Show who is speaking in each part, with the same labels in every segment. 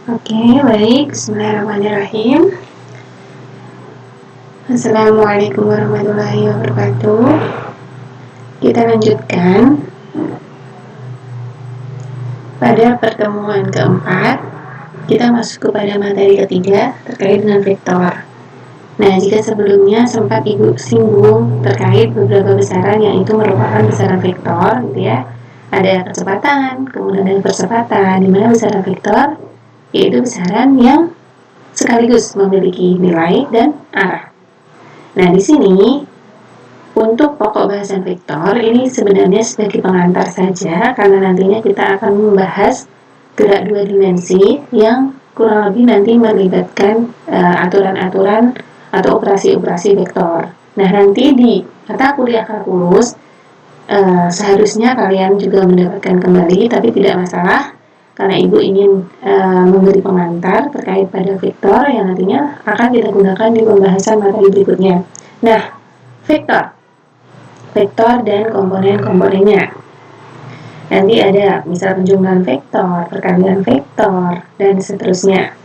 Speaker 1: Oke, baik. Bismillahirrahmanirrahim. Assalamualaikum warahmatullahi wabarakatuh. Kita lanjutkan pada pertemuan keempat. Kita masuk kepada materi ketiga terkait dengan vektor. Nah, jika sebelumnya sempat Ibu singgung terkait beberapa besaran yang itu merupakan besaran vektor, gitu ya. Ada kecepatan, kemudian ada percepatan, di mana besaran vektor yaitu besaran yang sekaligus memiliki nilai dan arah. Nah, di sini untuk pokok bahasan vektor ini sebenarnya sebagai pengantar saja, karena nantinya kita akan membahas gerak dua dimensi yang kurang lebih nanti melibatkan aturan-aturan atau operasi-operasi vektor. Nah, nanti di mata kuliah kalkulus seharusnya kalian juga mendapatkan kembali, tapi tidak masalah karena Ibu ingin memberi pengantar terkait pada vektor yang nantinya akan kita gunakan di pembahasan materi berikutnya. Nah, vektor dan komponen-komponennya. Nanti ada misal penjumlahan vektor, perkalian vektor, dan seterusnya.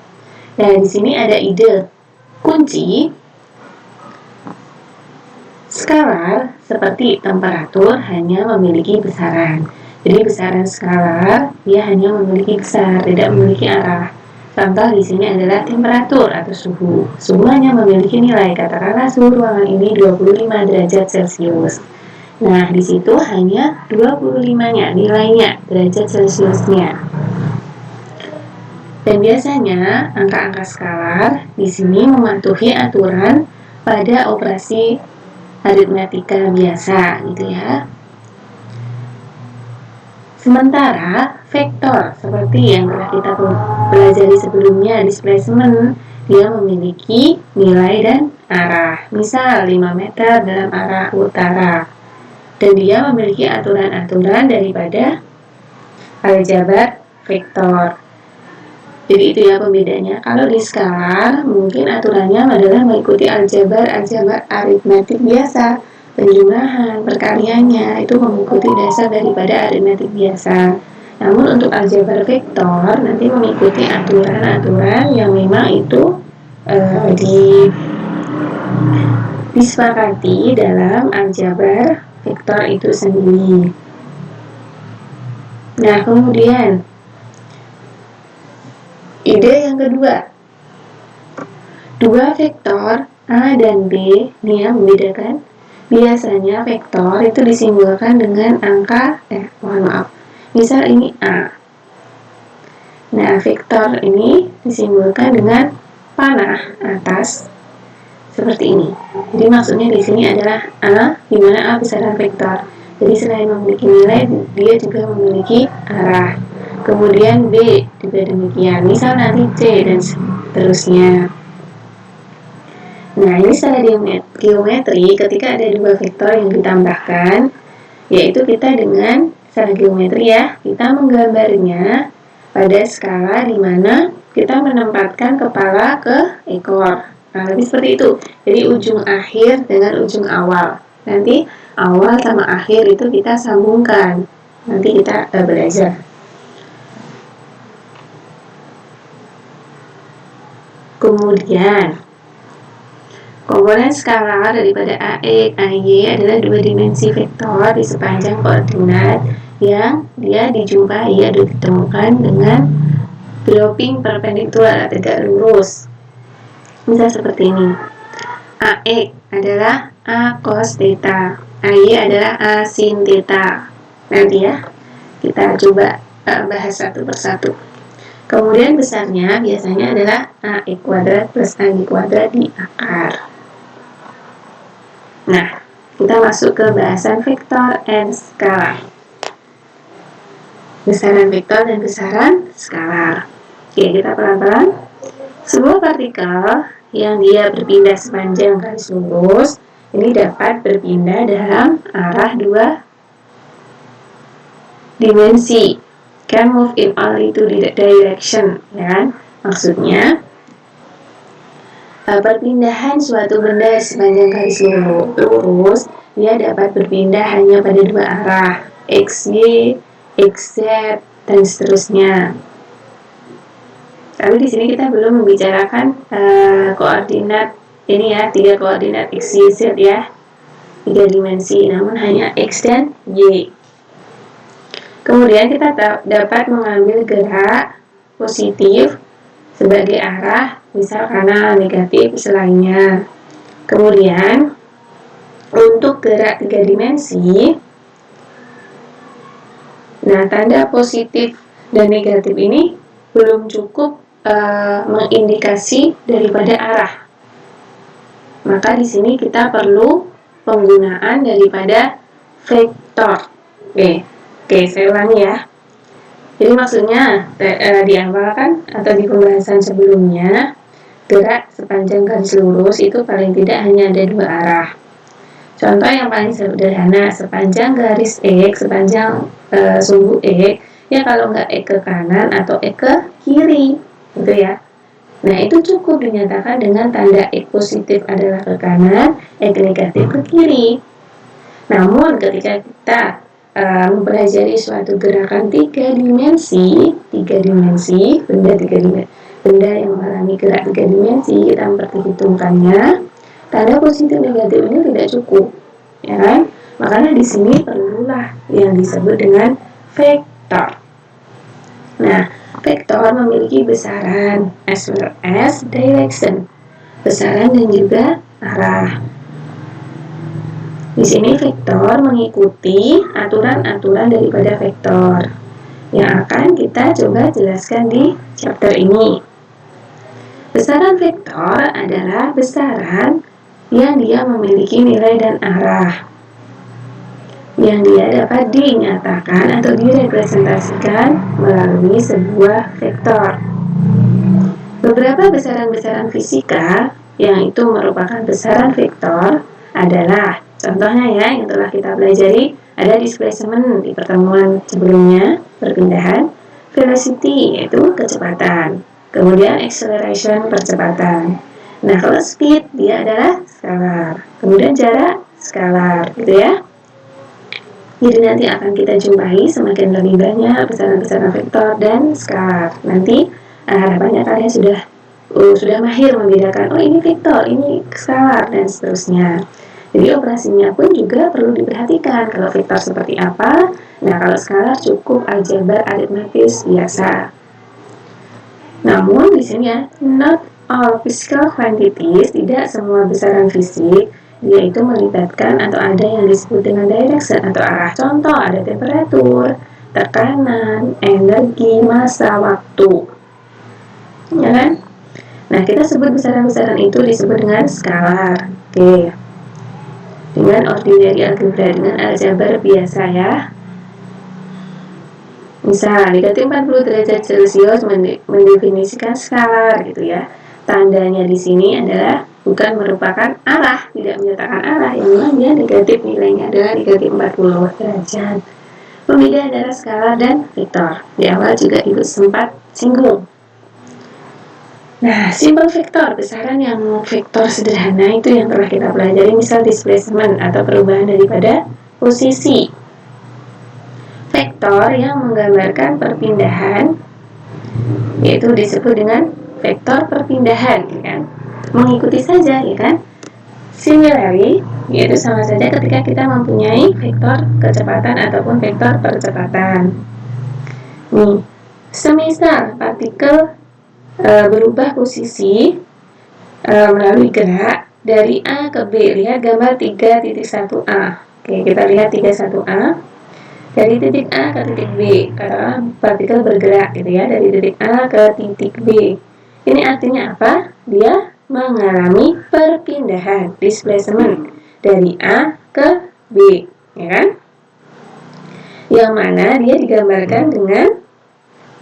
Speaker 1: Nah, di sini ada ide kunci skalar seperti temperatur hanya memiliki besaran. Jadi besaran skalar dia hanya memiliki besar, tidak memiliki arah. Contoh di sini adalah temperatur atau suhu. Suhu hanya memiliki nilai, katakanlah suhu ruangan ini 25 derajat Celcius. Nah, di situ hanya 25-nya nilainya, derajat Celciusnya. Dan biasanya angka-angka skalar di sini mematuhi aturan pada operasi aritmetika biasa, gitu ya. Sementara vektor seperti yang telah kita pelajari sebelumnya, displacement, dia memiliki nilai dan arah. Misal 5 meter dalam arah utara. Dan dia memiliki aturan-aturan daripada aljabar vektor. Jadi itu ya pembedanya. Kalau di skalar mungkin aturannya adalah mengikuti aljabar aritmetik biasa. Penjumlahan, perkaliannya itu mengikuti dasar daripada aritmetik biasa. Namun untuk aljabar vektor nanti mengikuti aturan-aturan yang memang itu disepakati dalam aljabar vektor itu sendiri. Nah, kemudian ide yang kedua, dua vektor A dan B, ini yang membedakan. Biasanya vektor itu disimbolkan dengan angka, misal ini A. Nah, vektor ini disimbolkan dengan panah atas seperti ini. Jadi maksudnya di sini adalah A, di mana A besaran vektor. Jadi selain memiliki nilai, dia juga memiliki arah. Kemudian B juga demikian. Misal nanti C dan seterusnya. Nah, ini secara geometri ketika ada dua vektor yang ditambahkan, yaitu kita dengan secara geometri ya, kita menggambarnya pada skala di mana kita menempatkan kepala ke ekor. Nah, lebih seperti itu. Jadi ujung akhir dengan ujung awal. Nanti awal sama akhir itu kita sambungkan. Nanti kita belajar. Kemudian komponen skalar daripada AX, AY adalah dua dimensi vektor di sepanjang koordinat yang dia dijumpai atau ditemukan dengan dropping perpendikular atau tegak lurus. Misal seperti ini. AX adalah A cos theta, AY adalah A sin theta. Nanti ya, kita coba bahas satu persatu. Kemudian besarnya biasanya adalah AX kuadrat plus AY kuadrat di akar. Nah, kita masuk ke bahasan vektor and skalar. Besaran vektor dan besaran skalar. Oke, kita pelan-pelan. Sebuah partikel yang dia berpindah sepanjang garis lurus, ini dapat berpindah dalam arah dua dimensi. Can move in only two direction, ya kan? Maksudnya perpindahan suatu benda sepanjang garis lurus dia dapat berpindah hanya pada dua arah, XY, XZ, dan seterusnya. Tapi di sini kita belum membicarakan koordinat ini ya, 3 koordinat x, y, z ya, 3 dimensi, namun hanya x dan y. Kemudian kita dapat mengambil gerak positif sebagai arah, misal kanan, negatif selainnya. Kemudian untuk gerak 3 dimensi, nah tanda positif dan negatif ini belum cukup mengindikasi daripada arah. Maka di sini kita perlu penggunaan daripada vektor. Oke, saya ulangi ya. Jadi maksudnya di awal kan atau di pembahasan sebelumnya, gerak sepanjang garis lurus itu paling tidak hanya ada 2 arah. Contoh yang paling sederhana, sepanjang garis X, sepanjang sumbu X, ya kalau nggak X ke kanan atau X ke kiri, gitu ya. Nah, itu cukup dinyatakan dengan tanda X positif adalah ke kanan, X negatif ke kiri. Namun ketika kita mempelajari suatu gerakan 3 dimensi, benda yang mengalami gerak 3 dimensi, kita memperhitungkannya, tanda positif negatif ini tidak cukup, ya kan? Makanya di sini perlulah yang disebut dengan vektor. Nah, vektor memiliki besaran as well as direction, besaran dan juga arah. Di sini vektor mengikuti aturan-aturan daripada vektor yang akan kita coba jelaskan di chapter ini. Besaran vektor adalah besaran yang dia memiliki nilai dan arah, yang dia dapat dinyatakan atau direpresentasikan melalui sebuah vektor. Beberapa besaran-besaran fisika yang itu merupakan besaran vektor adalah, contohnya ya, yang telah kita pelajari, ada displacement di pertemuan sebelumnya, perpindahan, velocity yaitu kecepatan, kemudian acceleration percepatan. Nah, kalau speed dia adalah skalar, kemudian jarak skalar, gitu ya. Jadi nanti akan kita jumpai semakin lebih banyak besaran-besaran vektor dan skalar. Nanti harapannya kalian sudah mahir membedakan, oh ini vektor, ini skalar, dan seterusnya. Jadi operasinya pun juga perlu diperhatikan. Kalau vektor seperti apa? Nah, kalau skalar cukup aljabar aritmatis biasa. Namun di sini ya, not all physical quantities, tidak semua besaran fisik dia itu melibatkan atau ada yang disebut dengan direction atau arah. Contoh ada temperatur, tekanan, energi, massa, waktu, ya kan? Nah, kita sebut besaran-besaran itu disebut dengan skalar. Oke. Dengan ordinary algebra, dengan aljabar biasa ya. Misal, negatif 40 derajat Celcius mendefinisikan skalar gitu ya. Tandanya di sini adalah bukan merupakan arah, tidak menyatakan arah, yang memang dia negatif, nilainya adalah negatif 40 derajat. Pembeda antara skalar dan vektor. Di awal juga Ibu sempat singgung. Nah, simpel vektor, besaran yang vektor sederhana itu yang telah kita pelajari, misal displacement atau perubahan daripada posisi. Vektor yang menggambarkan perpindahan yaitu disebut dengan vektor perpindahan, ya kan? Mengikuti saja, ya kan? Similarly, yaitu sama saja ketika kita mempunyai vektor kecepatan ataupun vektor percepatan. Nih, semisal partikel berubah posisi melalui gerak dari A ke B. Lihat gambar 3.1a. Oke, kita lihat 31a. Dari titik A ke titik B, katakanlah partikel bergerak gitu ya, dari titik A ke titik B. Ini artinya apa? Dia mengalami perpindahan, displacement, dari A ke B, ya kan? Yang mana dia digambarkan dengan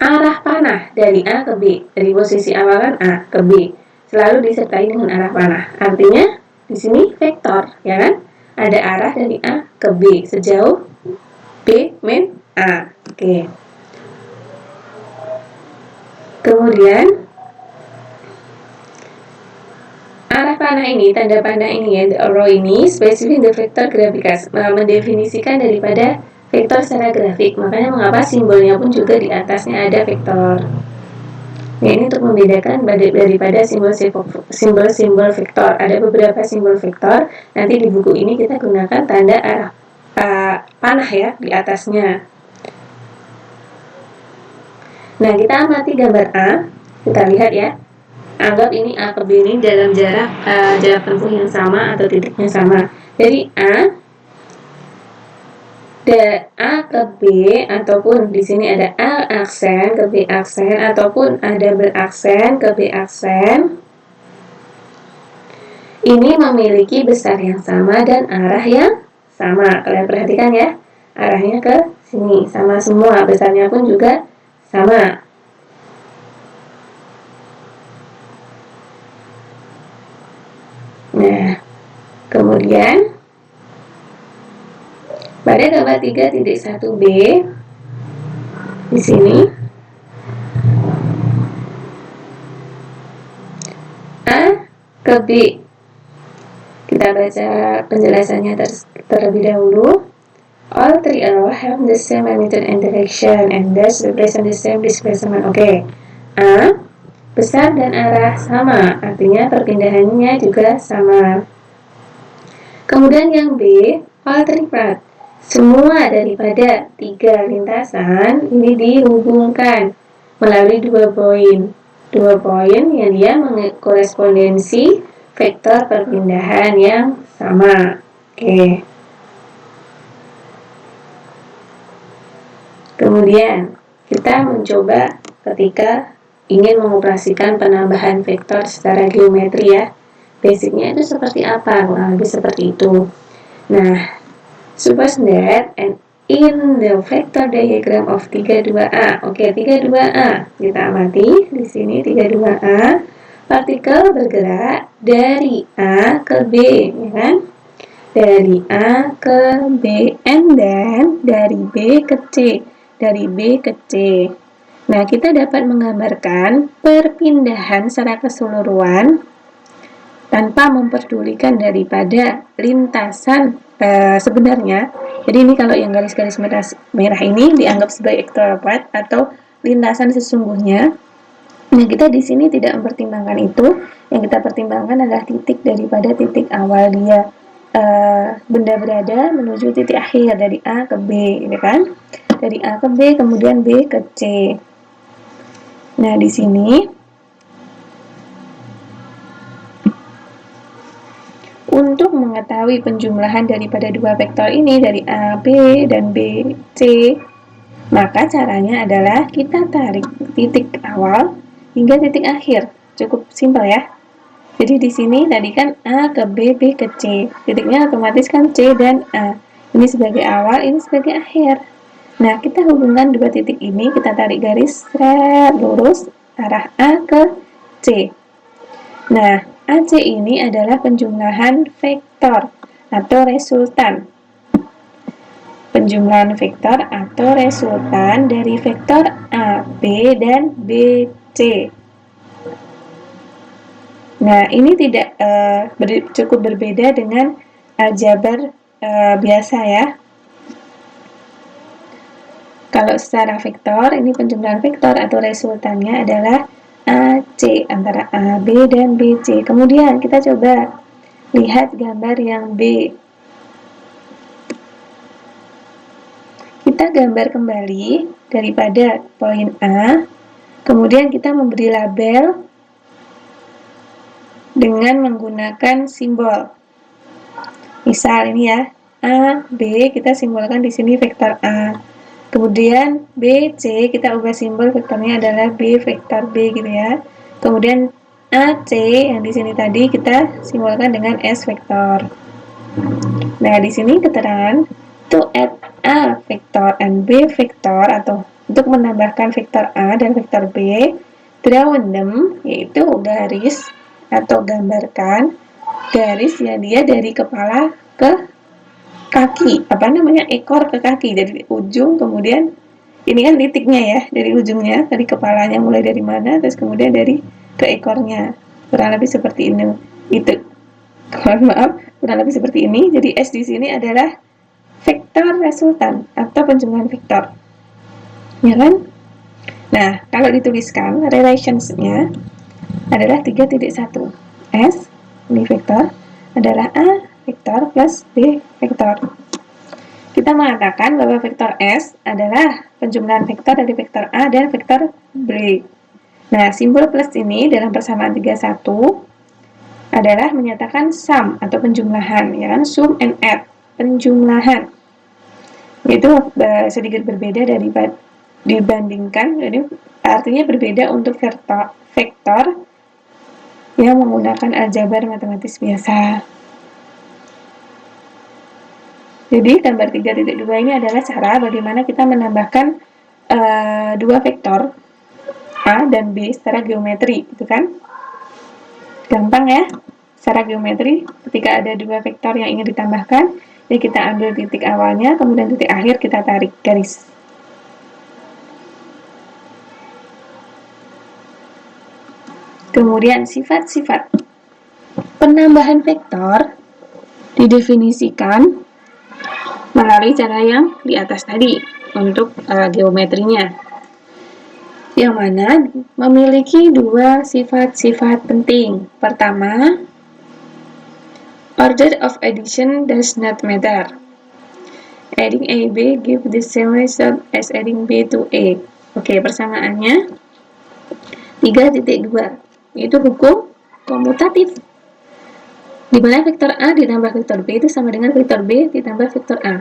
Speaker 1: arah panah dari A ke B, dari posisi awal kan A ke B, selalu disertai dengan arah panah. Artinya di sini vektor, ya kan? Ada arah dari A ke B sejauh B min A. Oke. Kemudian arah panah ini, tanda panah ini ya, the arrow ini, spesifik the vector graphicus, mendefinisikan daripada vektor secara grafik. Makanya mengapa simbolnya pun juga di atasnya ada vektor. Nah, ini untuk membedakan daripada simbol-simbol vektor. Ada beberapa simbol vektor, nanti di buku ini kita gunakan tanda arah panah ya di atasnya. Nah, kita amati gambar A, kita lihat ya. Anggap ini A ke B ini dalam jarak tempuh yang sama atau titiknya sama. Jadi A ke B, ataupun di sini ada A aksen ke B aksen, ataupun ada beraksen ke B aksen, ini memiliki besar yang sama dan arah yang sama. Kalian perhatikan ya, arahnya ke sini sama semua, besarnya pun juga sama. Nah, kemudian pada gambar 3.1b di sini A ke B. Kita baca penjelasannya terlebih dahulu. All three arrows have the same magnitude and direction and thus represent the same displacement. Oke. A besar dan arah sama, artinya perpindahannya juga sama. Kemudian yang B, all three paths, semua daripada 3 lintasan ini dihubungkan melalui 2 poin. 2 poin yang dia mengkorespondensi vektor perpindahan yang sama. Oke. Kemudian kita mencoba ketika ingin mengoperasikan penambahan vektor secara geometri ya. Basicnya itu seperti apa? Kurang lebih seperti itu. Nah, suppose that and in the vector diagram of 32A. Oke, 32A. Kita amati di sini 32A. Partikel bergerak dari A ke B, ya kan? Dari A ke B and then dari B ke C. Dari B ke C. Nah, kita dapat menggambarkan perpindahan secara keseluruhan tanpa memperdulikan daripada lintasan sebenarnya. Jadi ini kalau yang garis-garis merah ini dianggap sebagai actual path atau lintasan sesungguhnya. Nah, kita di sini tidak mempertimbangkan itu. Yang kita pertimbangkan adalah titik daripada titik awal dia benda berada menuju titik akhir dari A ke B, gitu kan? Dari A ke B, kemudian B ke C. Nah, di sini untuk mengetahui penjumlahan daripada dua vektor ini dari A, B, dan B, C, maka caranya adalah kita tarik titik awal hingga titik akhir. Cukup simpel ya. Jadi di sini tadi kan A ke B, B ke C. Titiknya otomatis kan C dan A. Ini sebagai awal, ini sebagai akhir. Nah, kita hubungkan dua titik ini, kita tarik garis lurus arah A ke C. Nah, AC ini adalah penjumlahan vektor atau resultan. Penjumlahan vektor atau resultan dari vektor A, B, dan B, C. Nah, ini tidak cukup berbeda dengan aljabar biasa ya. Kalau secara vektor, ini penjumlahan vektor atau resultannya adalah AC, antara A, B, dan BC. Kemudian kita coba lihat gambar yang B. Kita gambar kembali daripada poin A, kemudian kita memberi label dengan menggunakan simbol. Misal ini ya, A, B, kita simbolkan di sini vektor A. Kemudian B, C, kita ubah simbol vektornya adalah B vektor B gitu ya. Kemudian AC yang di sini tadi kita simbolkan dengan S vektor. Nah, di sini keterangan to add A vektor and B vektor atau untuk menambahkan vektor A dan vektor B, draw them, yaitu garis atau gambarkan garis yang dia dari kepala ke kaki, ekor ke kaki, dari ujung, kemudian ini kan titiknya ya, dari ujungnya, dari kepalanya mulai dari mana, terus kemudian dari ke ekornya, kurang lebih seperti ini. Itu, maaf, kurang lebih seperti ini. Jadi S di sini adalah vektor resultan atau penjumlahan vektor, ya kan? Nah, kalau dituliskan relationsnya adalah 3.1. S, ini vektor, adalah A vektor plus B vektor. Kita mengatakan bahwa vektor S adalah penjumlahan vektor dari vektor A dan vektor B. Nah, simbol plus ini dalam persamaan 31 adalah menyatakan sum atau penjumlahan, ya kan? Sum and add, penjumlahan. Itu sedikit berbeda dibandingkan, jadi artinya berbeda untuk vektor yang menggunakan aljabar matematis biasa. Jadi gambar 3.2 ini adalah cara bagaimana kita menambahkan dua vektor A dan B secara geometri, gitu kan? Gampang ya, secara geometri ketika ada dua vektor yang ingin ditambahkan, jadi kita ambil titik awalnya, kemudian titik akhir kita tarik garis. Kemudian sifat-sifat penambahan vektor didefinisikan melalui cara yang di atas tadi untuk geometrinya, yang mana memiliki dua sifat-sifat penting. Pertama, order of addition does not matter. Adding A, B give the same result as adding B to A. Oke, persamaannya 3.2, yaitu hukum komutatif, di mana vektor A ditambah vektor B itu sama dengan vektor B ditambah vektor A.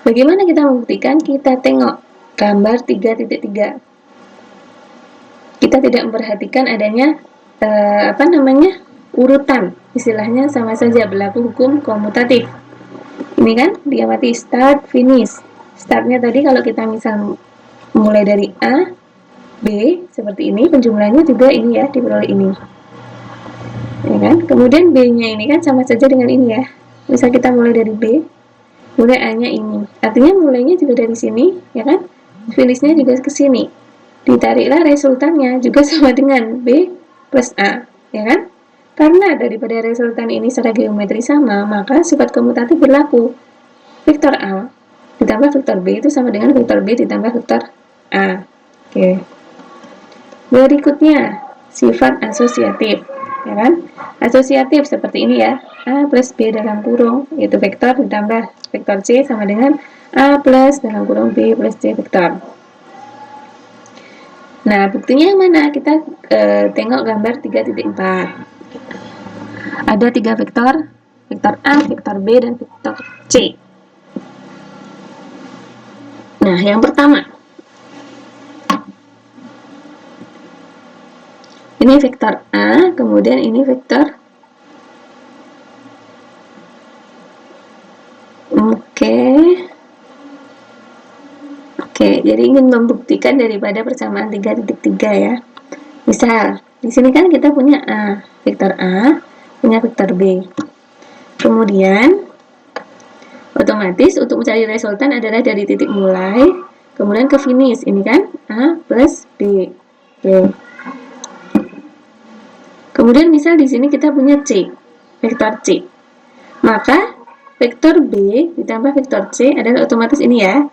Speaker 1: Bagaimana kita membuktikan? Kita tengok gambar 3.3. Kita tidak memperhatikan adanya urutan, istilahnya sama saja berlaku hukum komutatif. Ini kan diamati start finish. Startnya tadi kalau kita misal mulai dari A, B seperti ini, penjumlahannya juga ini ya, diperoleh ini, ya kan? Kemudian B-nya ini kan sama saja dengan ini ya. Misal kita mulai dari B, mulai A-nya ini, artinya mulainya juga dari sini, ya kan? Finishnya juga ke sini. Ditariklah resultannya juga sama dengan B plus A, ya kan? Karena daripada resultan ini secara geometri sama, maka sifat komutatif berlaku. Vektor A ditambah vektor B itu sama dengan vektor B ditambah vektor A. Oke. Berikutnya, sifat asosiatif, ya kan? Asosiatif seperti ini ya, A plus B dalam kurung, yaitu vektor ditambah vektor C sama dengan A plus dalam kurung B plus C vektor. Nah, buktinya yang mana? Kita tengok gambar 3.4. Ada 3 vektor, vektor A, vektor B, dan vektor C. Nah, yang pertama, ini vektor A, kemudian ini vektor Oke, jadi ingin membuktikan daripada persamaan 3.3 ya. Misal, di sini kan kita punya A, vektor A, punya vektor B. Kemudian, otomatis untuk mencari resultan adalah dari titik mulai, kemudian ke finish. Ini kan A plus B. Oke. Kemudian misal di sini kita punya C, vektor C. Maka, vektor B ditambah vektor C adalah otomatis ini ya.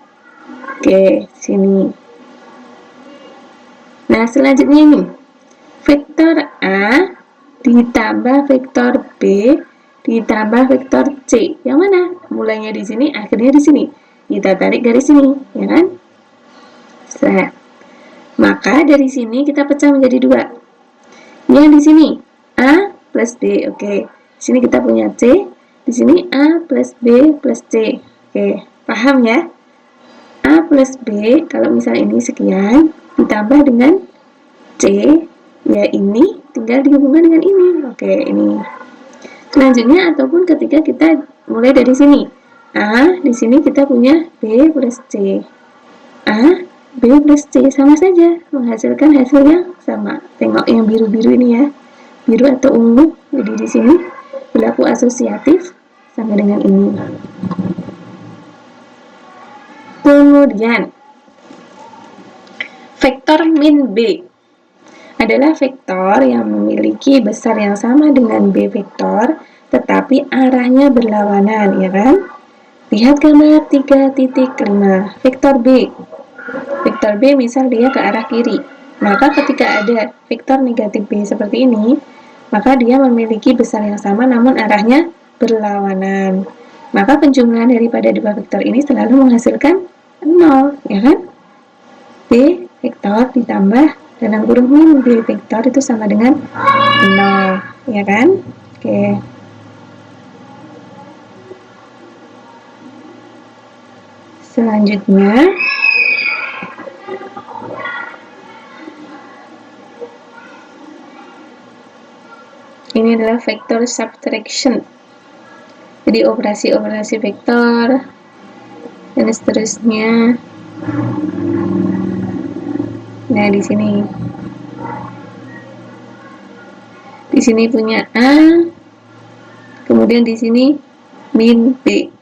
Speaker 1: Oke, sini. Nah, selanjutnya ini. Vektor A ditambah vektor B ditambah vektor C. Yang mana? Mulainya di sini, akhirnya di sini. Kita tarik garis sini, ya kan? Set. Maka dari sini kita pecah menjadi 2. Yang di sini A plus B. Oke. Di sini kita punya C, di sini A plus B plus C. Oke, paham ya? A plus B, kalau misal ini sekian, ditambah dengan C, ya ini tinggal dihubungkan dengan ini. Oke, ini. Selanjutnya, ataupun ketika kita mulai dari sini. A, di sini kita punya B plus C. A, B plus C, sama saja, menghasilkan hasil yang sama. Tengok yang biru-biru ini ya, biru atau ungu. Jadi di sini berlaku asosiatif sama dengan ini. Kemudian, vektor min B adalah vektor yang memiliki besar yang sama dengan B vektor, tetapi arahnya berlawanan, ya kan? Lihat gambar 3.5, vektor B. Vektor B misal dia ke arah kiri. Maka ketika ada vektor negatif B seperti ini, maka dia memiliki besar yang sama namun arahnya berlawanan. Maka penjumlahan daripada dua vektor ini selalu menghasilkan 0, ya kan? B vektor ditambah dalam kurung min B vektor itu sama dengan 0, ya kan? Oke. Selanjutnya, ini adalah vector subtraction. Jadi operasi-operasi vektor dan seterusnya. Nah, di sini punya A, kemudian di sini min B.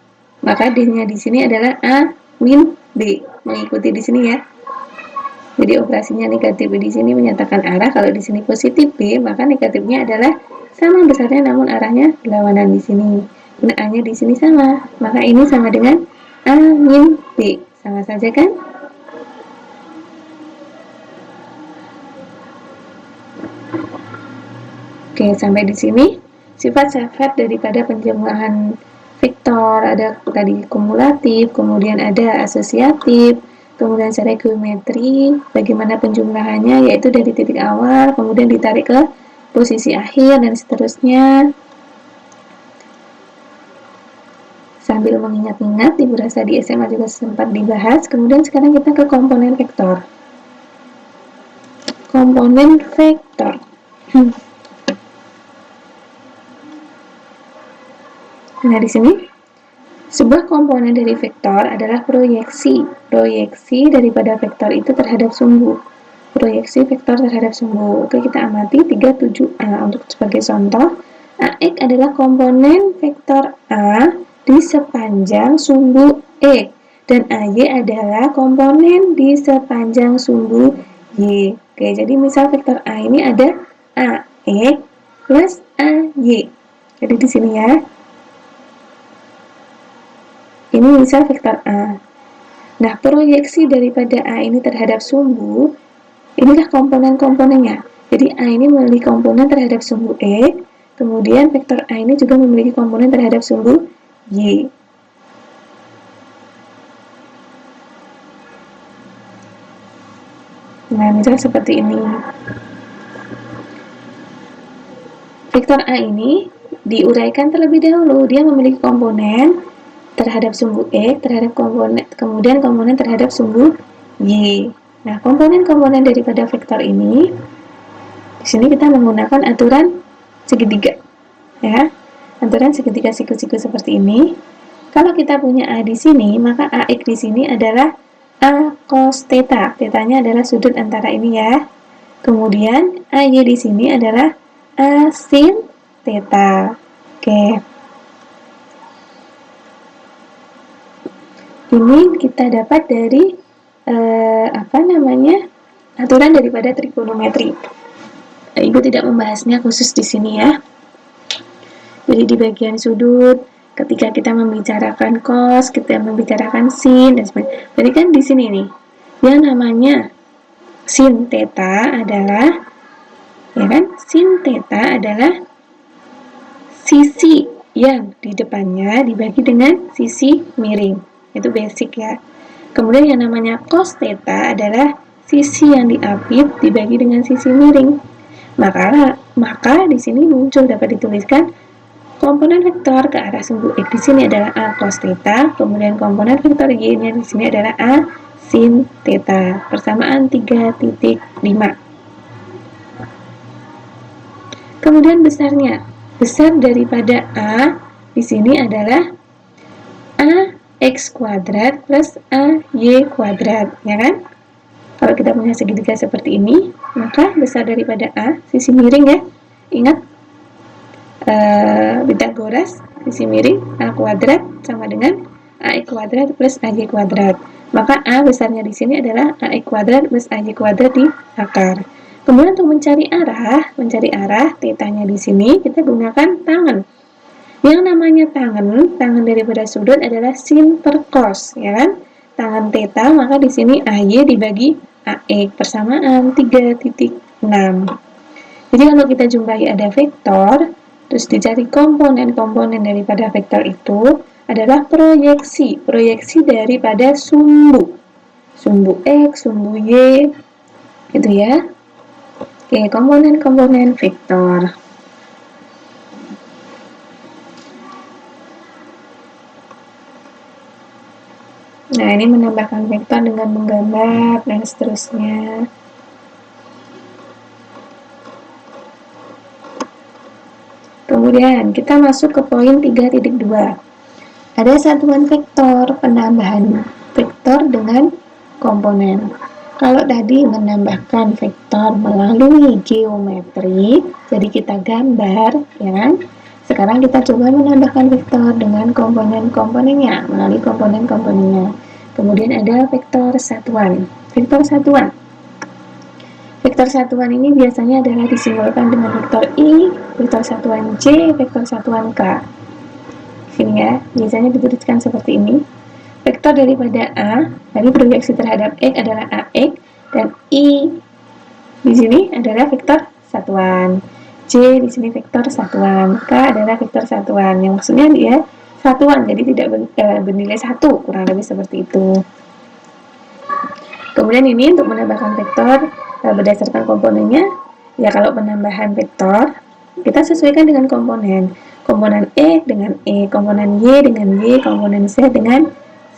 Speaker 1: Maka D-nya di sini adalah A min B. Mengikuti di sini ya. Jadi operasinya negatif di sini menyatakan arah. Kalau di sini positif B, maka negatifnya adalah sama besarnya namun arahnya berlawanan di sini. Nah, A-nya di sini sama. Maka ini sama dengan A min B. Sama saja kan? Oke, sampai di sini sifat-sifat daripada penjumlahan vektor. Ada tadi kumulatif, kemudian ada asosiatif, kemudian secara geometri, bagaimana penjumlahannya, yaitu dari titik awal, kemudian ditarik ke posisi akhir, dan seterusnya. Sambil mengingat-ingat, Ibu rasa di SMA juga sempat dibahas. Kemudian sekarang kita ke komponen vektor. Komponen vektor. Nah, di sini sebuah komponen dari vektor adalah proyeksi. Proyeksi daripada vektor itu terhadap sumbu. Proyeksi vektor terhadap sumbu. Oke, kita amati 37A untuk sebagai contoh. AX adalah komponen vektor A di sepanjang sumbu E dan AY adalah komponen di sepanjang sumbu Y. Oke, jadi misal vektor A ini ada AX plus AY. Jadi di sini ya. Ini misal vektor A. Nah, proyeksi daripada A ini terhadap sumbu, inilah komponen-komponennya. Jadi A ini memiliki komponen terhadap sumbu E, kemudian vektor A ini juga memiliki komponen terhadap sumbu Y. Nah, misal seperti ini. Vektor A ini diuraikan terlebih dahulu. Dia memiliki komponen terhadap sumbu E, terhadap komponen, kemudian komponen terhadap sumbu Y. Nah, komponen-komponen daripada vektor ini, di sini kita menggunakan aturan segitiga, ya. Aturan segitiga siku-siku seperti ini. Kalau kita punya A di sini, maka AX di sini adalah A cos theta. Theta-nya adalah sudut antara ini ya. Kemudian AY di sini adalah A sin theta. Oke. Ini kita dapat dari aturan daripada trigonometri. Ibu tidak membahasnya khusus di sini ya. Jadi di bagian sudut, ketika kita membicarakan cos, kita membicarakan sin dan sebagainya. Jadi kan di sini nih, yang namanya sin theta adalah, ya kan? Sin theta adalah sisi yang di depannya dibagi dengan sisi miring. Itu basic ya. Kemudian yang namanya cos theta adalah sisi yang diapit dibagi dengan sisi miring. Maka di sini muncul dapat dituliskan komponen vektor ke arah sumbu X di sini adalah A cos theta, kemudian komponen vektor Y-nya di sini adalah A sin theta. Persamaan 3.5. Kemudian besarnya. Besar daripada A di sini adalah A X kuadrat plus AY kuadrat, ya kan? Kalau kita punya segitiga seperti ini, maka besar daripada A, sisi miring ya. Ingat, Pythagoras, sisi miring, A kuadrat sama dengan AX kuadrat plus AY kuadrat. Maka A besarnya di sini adalah AX kuadrat plus AY kuadrat di akar. Kemudian untuk mencari arah, θ-nya di sini kita gunakan tangen. Yang namanya tangen daripada sudut adalah sin per cos, ya kan? tangan theta, maka di sini AY dibagi AX persamaan 3,6. Jadi kalau kita jumpai ada vektor, terus dicari komponen-komponen daripada vektor itu adalah proyeksi daripada sumbu X, sumbu Y, gitu ya. Oke, komponen-komponen vektor. Nah, ini menambahkan vektor dengan menggambar dan seterusnya. Kemudian kita masuk ke poin 3.2. Ada satuan vektor, penambahan vektor dengan komponen. Kalau tadi menambahkan vektor melalui geometri, jadi kita gambar, ya kan? Sekarang kita coba menambahkan vektor dengan komponen-komponennya, melalui komponen-komponennya. Kemudian ada vektor satuan. Vektor satuan. Vektor satuan ini biasanya adalah disimbolkan dengan vektor I, vektor satuan J, vektor satuan K. Sini ya, biasanya dituliskan seperti ini. Vektor daripada A, tadi proyeksi terhadap X adalah AX, dan I di sini adalah vektor satuan. J di sini vektor satuan, K adalah vektor satuan. Yang maksudnya dia satuan, jadi tidak bernilai 1, kurang lebih seperti itu. Kemudian ini untuk menambahkan vektor berdasarkan komponennya, ya kalau penambahan vektor kita sesuaikan dengan komponen X dengan E, komponen Y dengan Y, komponen Z dengan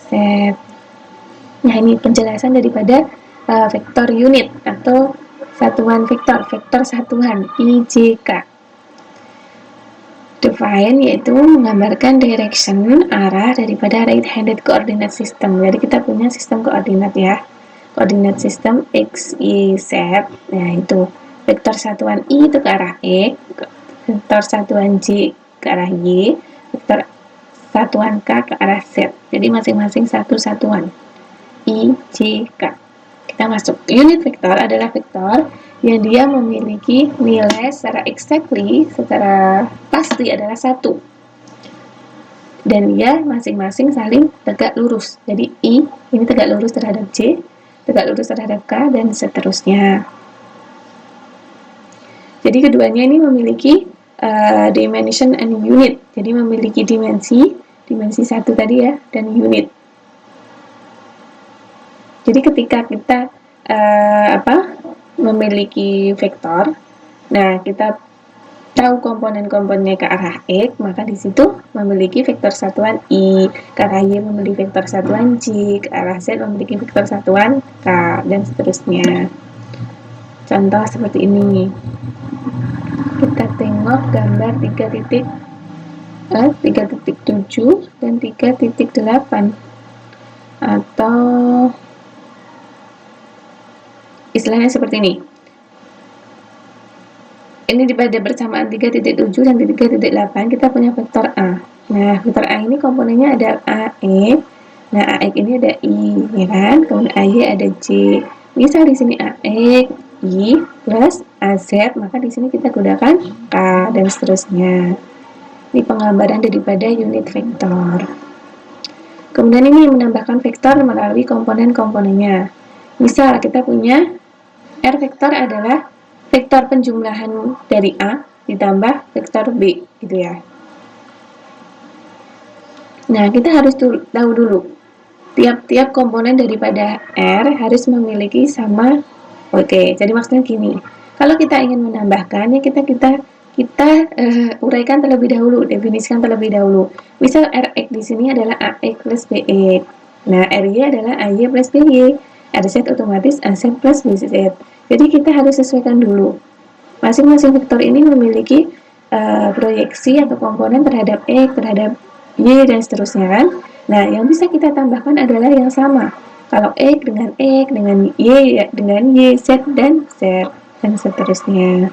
Speaker 1: Z. Nah, ini penjelasan daripada vektor unit atau satuan vektor satuan IJK. Define yaitu menggambarkan direction, arah daripada right-handed coordinate system. Jadi kita punya sistem koordinat ya. Koordinat sistem X, Y, Z. Nah, itu vektor satuan I itu ke arah X, vektor satuan J ke arah Y, vektor satuan K ke arah Z. Jadi masing-masing satu satuan I, J, K. Kita masuk. Unit vektor adalah vektor yang dia memiliki nilai secara pasti adalah 1. Dan dia masing-masing saling tegak lurus. Jadi I ini tegak lurus terhadap J, tegak lurus terhadap K, dan seterusnya. Jadi keduanya ini memiliki dimension and unit. Jadi memiliki dimensi 1 tadi ya, dan unit. Jadi ketika kita memiliki vektor, nah kita tahu komponen-komponennya ke arah X, maka di situ memiliki vektor satuan I, ke arah Y memiliki vektor satuan J, ke arah Z memiliki vektor satuan K, dan seterusnya. Contoh seperti ini. Kita tengok gambar 3.7 dan 3.8, atau istilahnya seperti ini. Ini pada bersamaan 3.7 dan 3.8 kita punya vektor A. Nah, vektor A ini komponennya ada AX. Nah, AX ini ada I, ya kan? Kemudian AY ada J. Misal di sini AX, I plus AZ, maka di sini kita gunakan K, dan seterusnya. Ini penggambaran daripada unit vektor. Kemudian ini menambahkan vektor melalui komponen-komponennya. Misal kita punya R vektor adalah vektor penjumlahan dari A ditambah vektor B, gitu ya. Nah, kita harus tahu dulu tiap-tiap komponen daripada R harus memiliki sama. Oke, jadi maksudnya gini. Kalau kita ingin menambahkannya, kita uraikan terlebih dahulu, definisikan terlebih dahulu. Misal Rx di sini adalah Ax plus Bx. Nah, Ry adalah Ay plus By. Rz otomatis Az plus Bz. Jadi kita harus sesuaikan dulu. Masing-masing vektor ini memiliki proyeksi atau komponen terhadap X, terhadap Y, dan seterusnya kan. Nah, yang bisa kita tambahkan adalah yang sama. Kalau X dengan Y dengan Y, Z dan Z, dan seterusnya.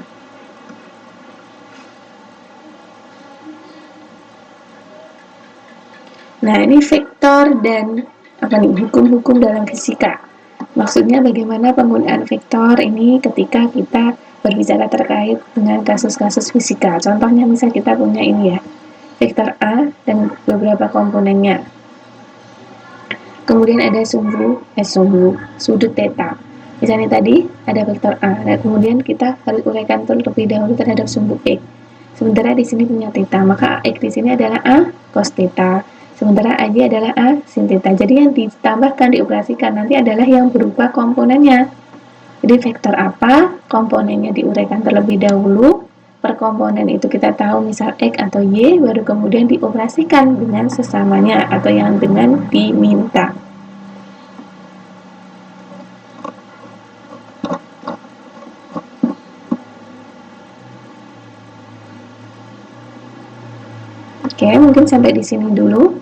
Speaker 1: Nah, ini vektor dan hukum-hukum dalam fisika. Maksudnya bagaimana penggunaan vektor ini ketika kita berbicara terkait dengan kasus-kasus fisika. Contohnya misal kita punya ini ya, vektor A dan beberapa komponennya. kemudian ada sudut theta. Misalnya tadi ada vektor A, nah kemudian kita harus uraikan terlebih dahulu terhadap sumbu X. Sementara di sini punya theta, maka AX di sini adalah A cos theta. Sementara AY adalah A sin theta. Jadi yang ditambahkan, dioperasikan nanti adalah yang berupa komponennya. Jadi vektor apa, komponennya diuraikan terlebih dahulu. Per komponen itu kita tahu misal X atau Y, baru kemudian dioperasikan dengan sesamanya atau yang dengan diminta. Oke, mungkin sampai di sini dulu.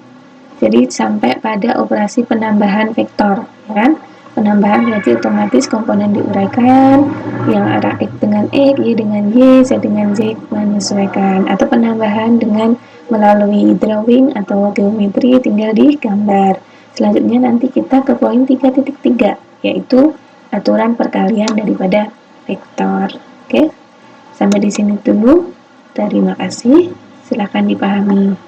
Speaker 1: Jadi sampai pada operasi penambahan vektor, ya kan? Penambahan berarti otomatis komponen diuraikan, yang arah X dengan X, Y dengan Y, Z dengan Z menyesuaikan. Atau penambahan dengan melalui drawing atau geometri tinggal digambar. Selanjutnya nanti kita ke poin 3.3, yaitu aturan perkalian daripada vektor. Oke, sampai di sini dulu. Terima kasih. Silakan dipahami.